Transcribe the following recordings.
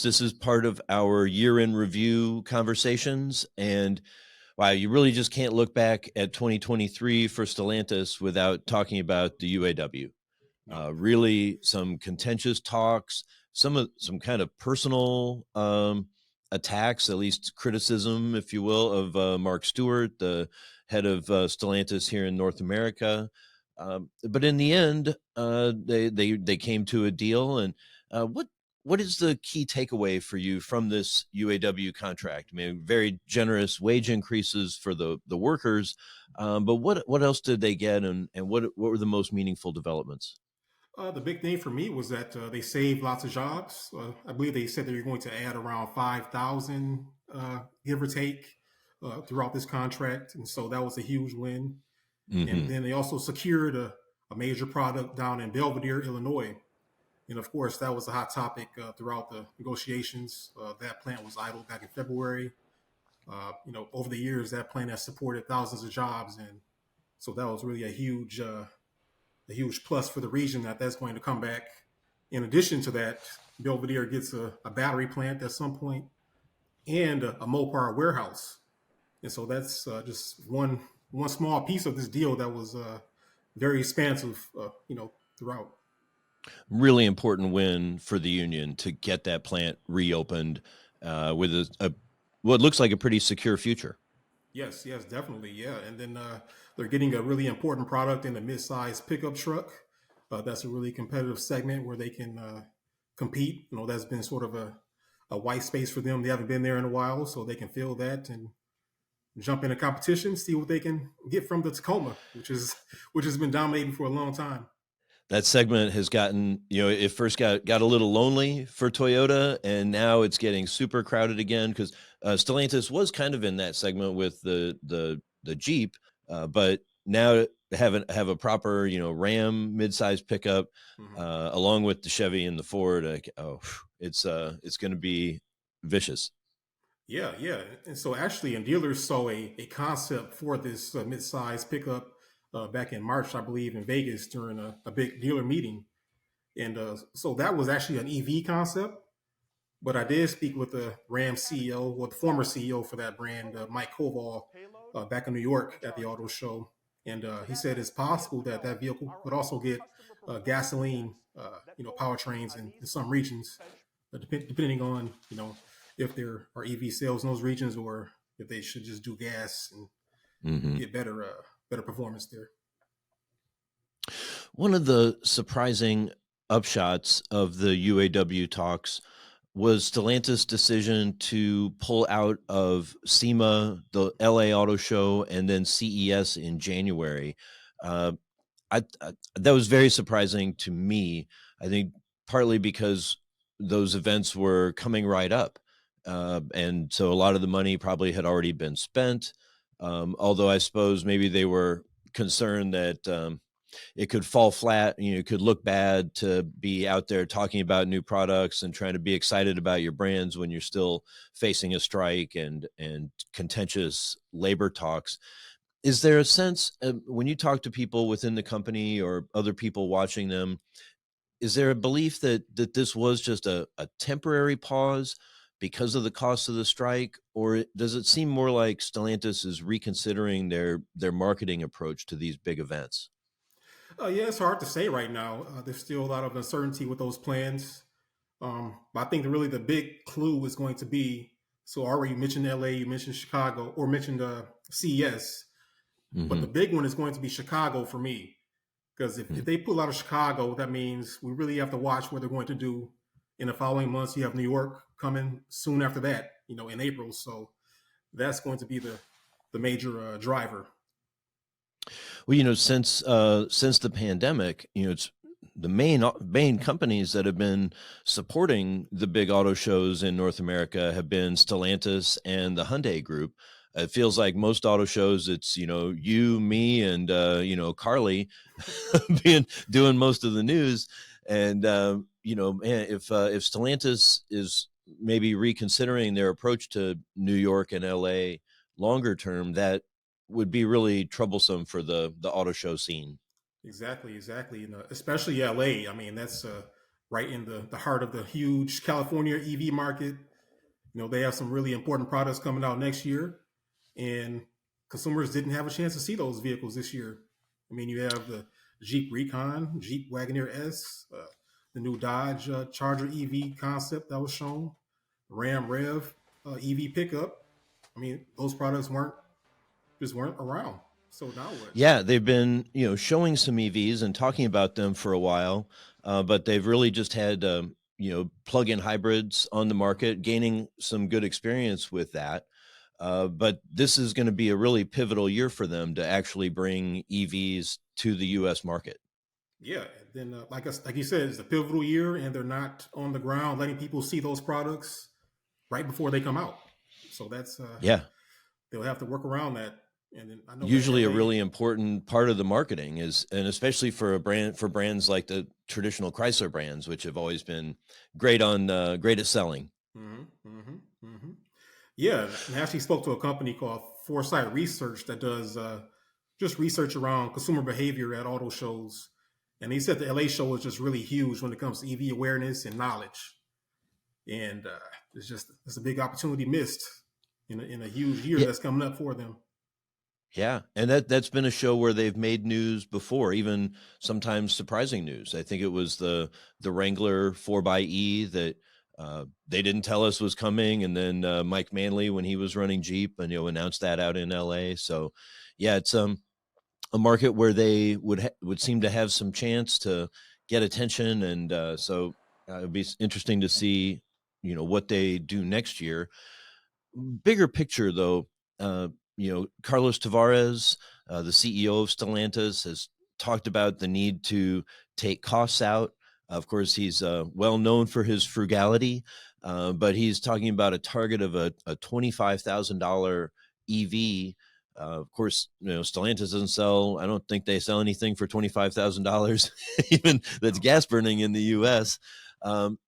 This is part of our year in review conversations. And wow, you really just can't look back at 2023 for Stellantis without talking about the UAW. No. Really, some contentious talks, some kind of personal attacks, at least criticism, if you will, of Mark Stewart, the head of Stellantis here in North America. But in the end, they came to a deal. And what is the key takeaway for you from this UAW contract? I mean, very generous wage increases for the workers, but what else did they get, and what were the most meaningful developments? The big thing for me was that they saved lots of jobs. I believe they said they were going to add around 5,000, give or take, throughout this contract. And so that was a huge win. And Hmm. then they also secured a major product down in Belvidere, Illinois. And of course, that was a hot topic throughout the negotiations. That plant was idle back in February. Over the years, that plant has supported thousands of jobs. And so that was really a huge plus for the region that that's going to come back. In addition to that, Belvedere gets a battery plant at some point and a Mopar warehouse, and so that's just one small piece of this deal that was very expansive, throughout. Really important win for the union to get that plant reopened with a what looks like a pretty secure future. Yes, yes, definitely, yeah. And then they're getting a really important product in the mid-size pickup truck. That's a really competitive segment where they can compete. That's been sort of a white space for them. They haven't been there in a while, so they can fill that and jump into competition, see what they can get from the Tacoma, which has been dominating for a long time. That segment has gotten, it first got a little lonely for Toyota, and now it's getting super crowded again because Stellantis was kind of in that segment with the Jeep, but now have a proper Ram midsize pickup Mhm. along with the Chevy and the Ford. It's going to be vicious. Yeah, yeah. And so actually, and dealers saw a concept for this mid-size pickup back in March, I believe, in Vegas during a big dealer meeting. And so that was actually an EV concept. But I did speak with the Ram CEO, or the former CEO for that brand, Mike Koval, back in New York at the auto show. And he said it's possible that that vehicle would also get gasoline, powertrains in some regions, depending on, if there are EV sales in those regions or if they should just do gas and Hmm. get better performance there. One of the surprising upshots of the UAW talks was Stellantis' decision to pull out of SEMA, the LA Auto Show, and then CES in January. Uh, that was very surprising to me. I think partly because those events were coming right up, and so a lot of the money probably had already been spent. Although I suppose maybe they were concerned that it could fall flat. It could look bad to be out there talking about new products and trying to be excited about your brands when you're still facing a strike and contentious labor talks. Is there a sense when you talk to people within the company or other people watching them, is there a belief that this was just a temporary pause because of the cost of the strike, or does it seem more like Stellantis is reconsidering their marketing approach to these big events? Yeah, it's hard to say right now. There's still a lot of uncertainty with those plans. But I think really the big clue is going to be, so already you mentioned LA, you mentioned Chicago, or mentioned CES, but the Hmm. big one is going to be Chicago for me. Because if they pull out of Chicago, that means we really have to watch what they're going to do in the following months. You have New York coming soon after that, in April. So that's going to be the major driver. Well, since the pandemic, it's the main companies that have been supporting the big auto shows in North America have been Stellantis and the Hyundai Group. It feels like most auto shows, it's you, me, and Carly being doing most of the news. And man, if Stellantis is maybe reconsidering their approach to New York and LA longer term, that would be really troublesome for the auto show scene. Exactly, exactly. And especially LA. I mean, that's right in the heart of the huge California EV market. They have some really important products coming out next year, and consumers didn't have a chance to see those vehicles this year. I mean, you have the Jeep Recon, Jeep Wagoneer S, the new Dodge Charger EV concept that was shown, Ram Rev EV pickup. I mean, those products weren't around. So now what? Yeah, they've been, showing some EVs and talking about them for a while, but they've really just had, plug-in hybrids on the market, gaining some good experience with that. But this is going to be a really pivotal year for them to actually bring EVs to the U.S. market. Yeah, then like you said, it's a pivotal year, and they're not on the ground letting people see those products right before they come out. So that's Yeah, they'll have to work around that. And then I know that usually a LA. really important part of the marketing is, and especially for brands like the traditional Chrysler brands, which have always been great at selling. Yeah, and I actually spoke to a company called Foresight Research that does just research around consumer behavior at auto shows. And he said the LA show is just really huge when it comes to EV awareness and knowledge. And it's a big opportunity missed in a huge year Yeah, that's coming up for them. yeah, and that's been a show where they've made news before, even sometimes surprising news. I think it was the Wrangler 4xe that they didn't tell us was coming, and then Mike Manley, when he was running Jeep, and announced that out in LA. So, yeah, it's a market where they would seem to have some chance to get attention, and so it'd be interesting to see what they do next year. Bigger picture, though, Carlos Tavares, the CEO of Stellantis, has talked about the need to take costs out. Of course, he's well known for his frugality, but he's talking about a target of a $25,000 EV. Of course, Stellantis doesn't sell. I don't think they sell anything for $25,000, even that's No. gas burning in the U.S.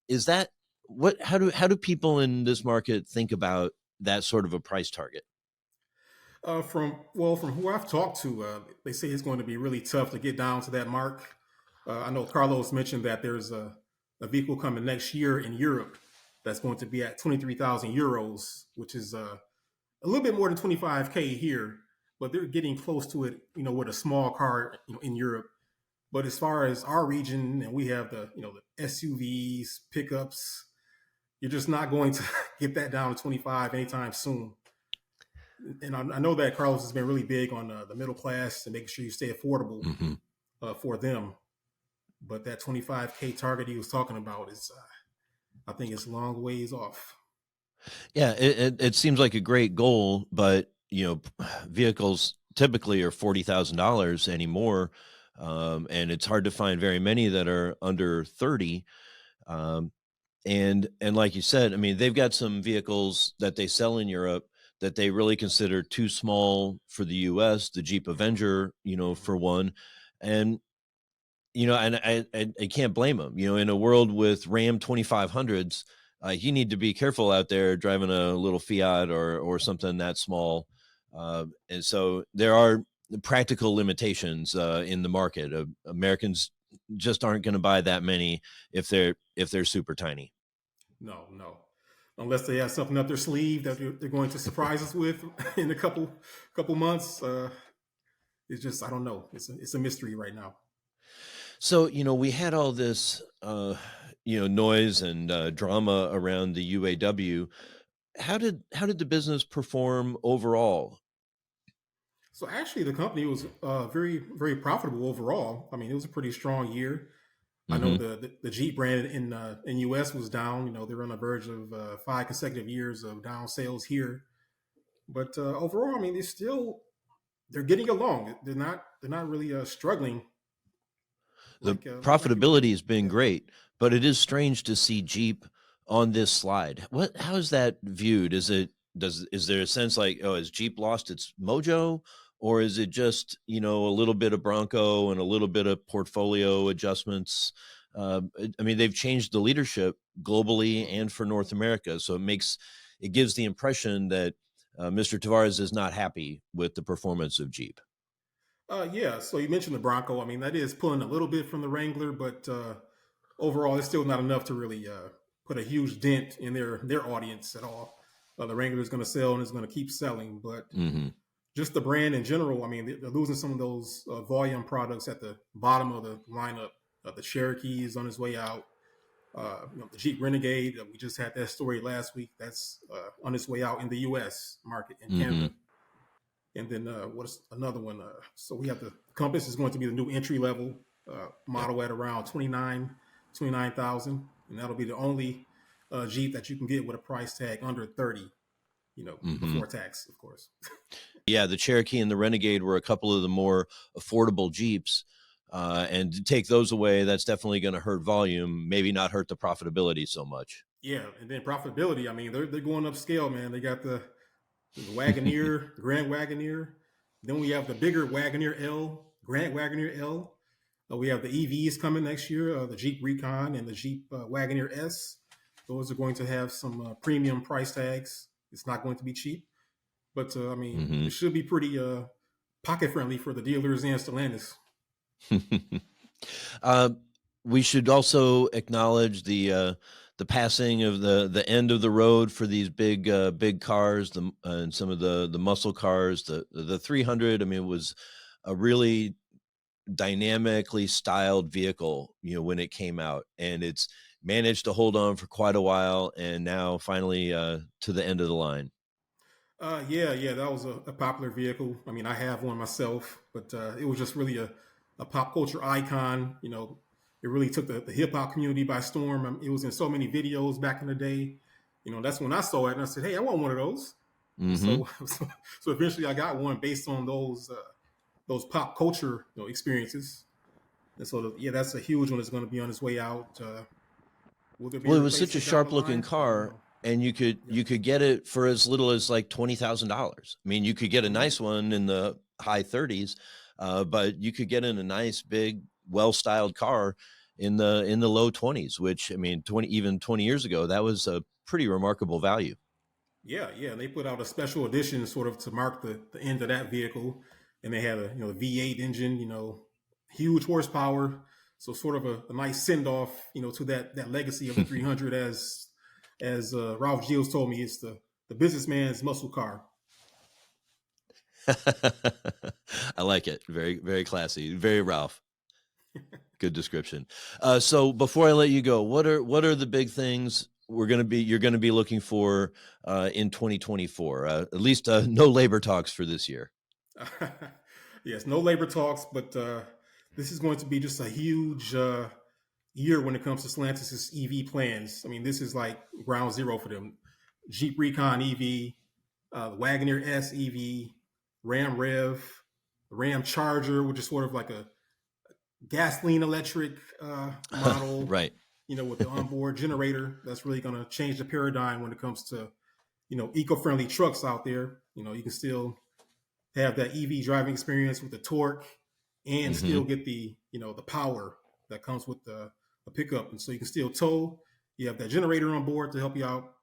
Is that what? How do people in this market think about that sort of a price target? From who I've talked to, they say it's going to be really tough to get down to that mark. I know Carlos mentioned that there's a vehicle coming next year in Europe that's going to be at 23,000 euros, which is a little bit more than 25K here, but they're getting close to it, with a small car, in Europe. But as far as our region, and we have the SUVs, pickups, you're just not going to get that down to 25 anytime soon. And I know that Carlos has been really big on the middle class and making sure you stay affordable Hmm. for them. But that 25K target he was talking about is, I think, it's a long ways off. Yeah, it seems like a great goal, but vehicles typically are $40,000 anymore, and it's hard to find very many that are under 30. Um, and like you said, I mean, they've got some vehicles that they sell in Europe that they really consider too small for the US, the Jeep Avenger, Mhm. for one. And and I can't blame them. In a world with Ram 2500s, you need to be careful out there driving a little Fiat or something that small. And so there are practical limitations in the market. Americans just aren't going to buy that many if they're super tiny. No, no. Unless they have something up their sleeve that they're going to surprise us with in a couple months. It's just, I don't know. It's a mystery right now. So, we had all this, noise and drama around the UAW. How did the business perform overall? So actually, the company was very very profitable overall. I mean, it was a pretty strong year. I know Hmm. the Jeep brand in US was down. They're on the verge of 5 consecutive years of down sales here. But overall, I mean, they're getting along. They're not really struggling The like you would think. profitability has been Yeah. great, but it is strange to see Jeep on this slide. How is that viewed? Is there a sense like, oh, has Jeep lost its mojo? Or is it just, a little bit of Bronco and a little bit of portfolio adjustments? I mean, they've changed the leadership globally Mhm. and for North America. So it gives the impression that Mr. Tavares is not happy with the performance of Jeep. Yeah. So you mentioned the Bronco. I mean, that is pulling a little bit from the Wrangler, but overall, it's still not enough to really put a huge dent in their audience at all. The Wrangler is going to sell and is going to keep selling, but Hmm. just the brand in general. I mean, they're losing some of those volume products at the bottom of the lineup. The Cherokee is on its way out. The Jeep Renegade, we just had that story last week. That's on its way out in the U.S. market and Hmm. Canada. And then what's another one? So we have the Compass is going to be the new entry level Yep. model at around 29,000, and that'll be the only Jeep that you can get with a price tag under 30. Hmm. Before tax, of course. Yeah, the Cherokee and the Renegade were a couple of the more affordable Jeeps. And to take those away, that's definitely going to hurt volume, maybe not hurt the profitability so much. Yeah, and then profitability. I mean, they're going upscale, man. They got the Wagoneer, Grand Wagoneer. Then we have the bigger Wagoneer L, Grand Wagoneer L. We have the EVs coming next year, the Jeep Recon and the Jeep Wagoneer S. Those are going to have some premium price tags. It's not going to be cheap, but I mean, Hmm. it should be pretty pocket friendly for the dealers and Stellantis. uh, we should also acknowledge the passing of the end of the road for these big cars, and some of the muscle cars. The 300. I mean, it was a really dynamically styled vehicle, when it came out, and it's managed to hold on for quite a while, and now finally to the end of the line. Yeah, that was a popular vehicle. I mean, I have one myself, but it was just really a pop culture icon. It really took the hip hop community by storm. It was in so many videos back in the day. That's when I saw it and I said, "Hey, I want one of those." And Hmm. so eventually I got one based on those pop culture experiences. And so yeah, that's a huge one that's going to be on its way out. Will there be Well, a it was such a replacement down the sharp looking line? I don't car, know. and you could Yeah. you could get it for as little as like $20,000. I mean, you could get a Mm-hmm. nice one in the high 30s, but you could get in a nice big, well styled car in the low 20s. Which, I mean, 20 years ago, that was a pretty remarkable value. Yeah. And they put out a special edition sort of to mark the end of that vehicle. And they had a V8 engine, huge horsepower. So sort of a nice send off, to that legacy of the 300 as Ralph Gilles told me, it's the businessman's muscle car. I like it. Very, very classy. Very Ralph. Good description. So before I let you go, what are the big things you're gonna be looking for in 2024? At least no labor talks for this year. Yes, no labor talks, but this is going to be just a huge year when it comes to Stellantis' EV plans. I mean, this is like ground zero for them. Jeep Recon EV, the Wagoneer S EV, Ram Rev, the Ram Charger, which is sort of like a gasoline electric model, Right. with the onboard generator. That's really going to change the paradigm when it comes to, eco-friendly trucks out there. You can still have that EV driving experience with the torque and Hmm. still get the power that comes with the pickup. And so you can still tow. You have that generator on board to help you out.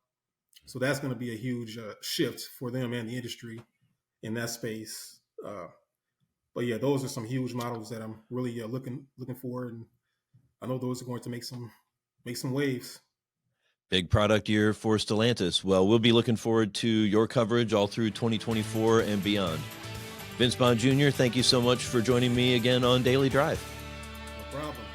So that's going to be a huge shift for them and the industry in that space. But yeah, those are some huge models that I'm really looking for, and I know those are going to make some waves. Big product year for Stellantis. Well, we'll be looking forward to your coverage all through 2024 and beyond. Vince Bond Jr., thank you so much for joining me again on Daily Drive. No problem.